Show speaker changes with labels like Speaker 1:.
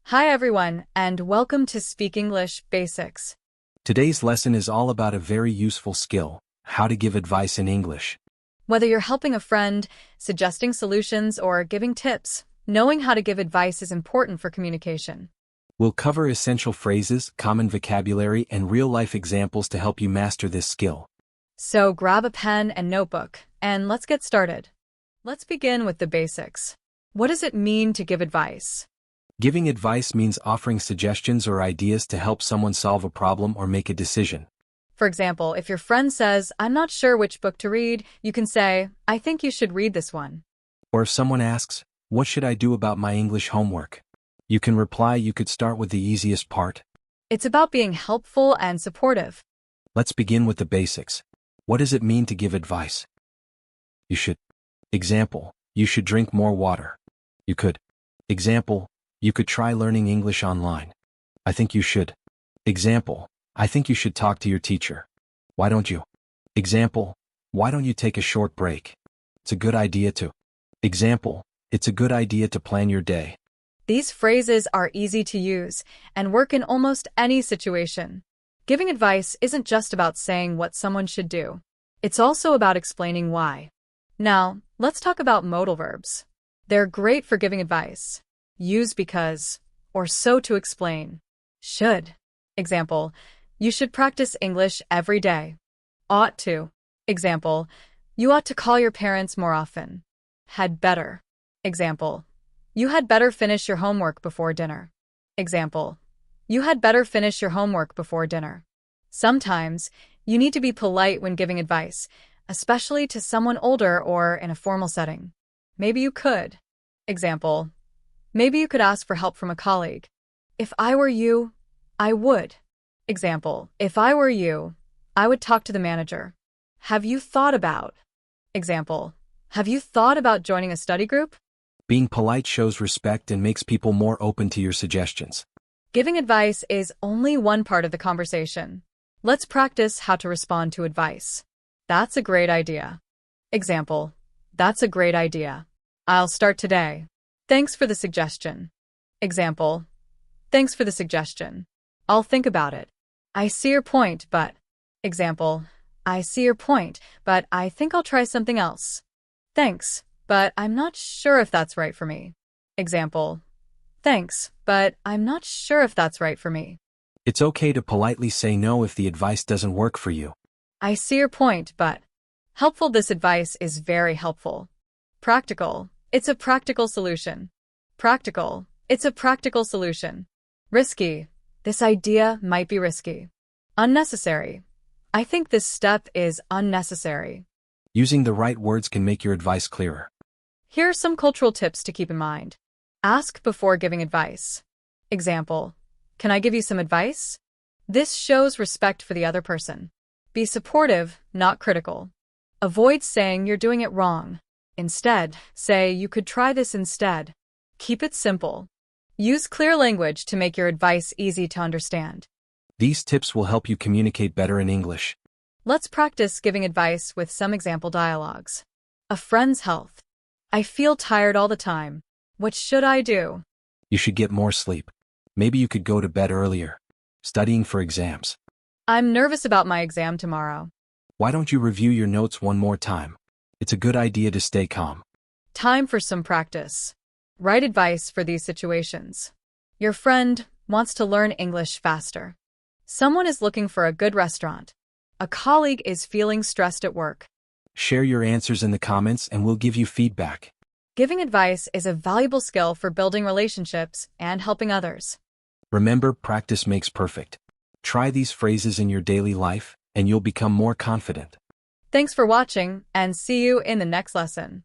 Speaker 1: Hi everyone, and welcome to Speak English Basics.
Speaker 2: Today's lesson is all about a very useful skill, how to give advice in English.
Speaker 1: Whether you're helping a friend, suggesting solutions, or giving tips, knowing how to give advice is important for communication.
Speaker 2: We'll cover essential phrases, common vocabulary, and real-life examples to help you master this skill.
Speaker 1: So grab a pen and notebook, and let's get started. Let's begin with the basics. What does it mean to give advice?
Speaker 2: Giving advice means offering suggestions or ideas to help someone solve a problem or make a decision.
Speaker 1: For example, if your friend says, "I'm not sure which book to read," you can say, "I think you should read this one."
Speaker 2: Or if someone asks, "What should I do about my English homework?" You can reply, "You could start with the easiest part."
Speaker 1: It's about being helpful and supportive.
Speaker 2: Let's begin with the basics. What does it mean to give advice? You should. Example, you should drink more water. You could. Example, you could try learning English online. I think you should. Example, I think you should talk to your teacher. Why don't you? Example, why don't you take a short break? It's a good idea to. Example, it's a good idea to plan your day.
Speaker 1: These phrases are easy to use and work in almost any situation. Giving advice isn't just about saying what someone should do. It's also about explaining why. Now, let's talk about modal verbs. They're great for giving advice. Use because, or so to explain. Should. Example, you should practice English every day. Ought to. Example, you ought to call your parents more often. Had better. Example, you had better finish your homework before dinner. Example, you had better finish your homework before dinner. Sometimes, you need to be polite when giving advice, especially to someone older or in a formal setting. Maybe you could. Example, maybe you could ask for help from a colleague. If I were you, I would. Example, if I were you, I would talk to the manager. Have you thought about? Example, have you thought about joining a study group?
Speaker 2: Being polite shows respect and makes people more open to your suggestions.
Speaker 1: Giving advice is only one part of the conversation. Let's practice how to respond to advice. That's a great idea. Example, that's a great idea. I'll start today. Thanks for the suggestion. Example, thanks for the suggestion. I'll think about it. I see your point, but... Example, I see your point, but I think I'll try something else. Thanks, but I'm not sure if that's right for me. Example, thanks, but I'm not sure if that's right for me.
Speaker 2: It's okay to politely say no if the advice doesn't work for you.
Speaker 1: I see your point, but... Helpful. This advice is very helpful. Practical. It's a practical solution. Practical. It's a practical solution. Risky. This idea might be risky. Unnecessary. I think this step is unnecessary.
Speaker 2: Using the right words can make your advice clearer.
Speaker 1: Here are some cultural tips to keep in mind. Ask before giving advice. Example, can I give you some advice? This shows respect for the other person. Be supportive, not critical. Avoid saying you're doing it wrong. Instead, say you could try this instead. Keep it simple. Use clear language to make your advice easy to understand.
Speaker 2: These tips will help you communicate better in English.
Speaker 1: Let's practice giving advice with some example dialogues. A friend's health. I feel tired all the time. What should I do?
Speaker 2: You should get more sleep. Maybe you could go to bed earlier. Studying for exams.
Speaker 1: I'm nervous about my exam tomorrow.
Speaker 2: Why don't you review your notes one more time? It's a good idea to stay calm.
Speaker 1: Time for some practice. Write advice for these situations. Your friend wants to learn English faster. Someone is looking for a good restaurant. A colleague is feeling stressed at work.
Speaker 2: Share your answers in the comments and we'll give you feedback.
Speaker 1: Giving advice is a valuable skill for building relationships and helping others.
Speaker 2: Remember, practice makes perfect. Try these phrases in your daily life, and you'll become more confident.
Speaker 1: Thanks for watching, and see you in the next lesson.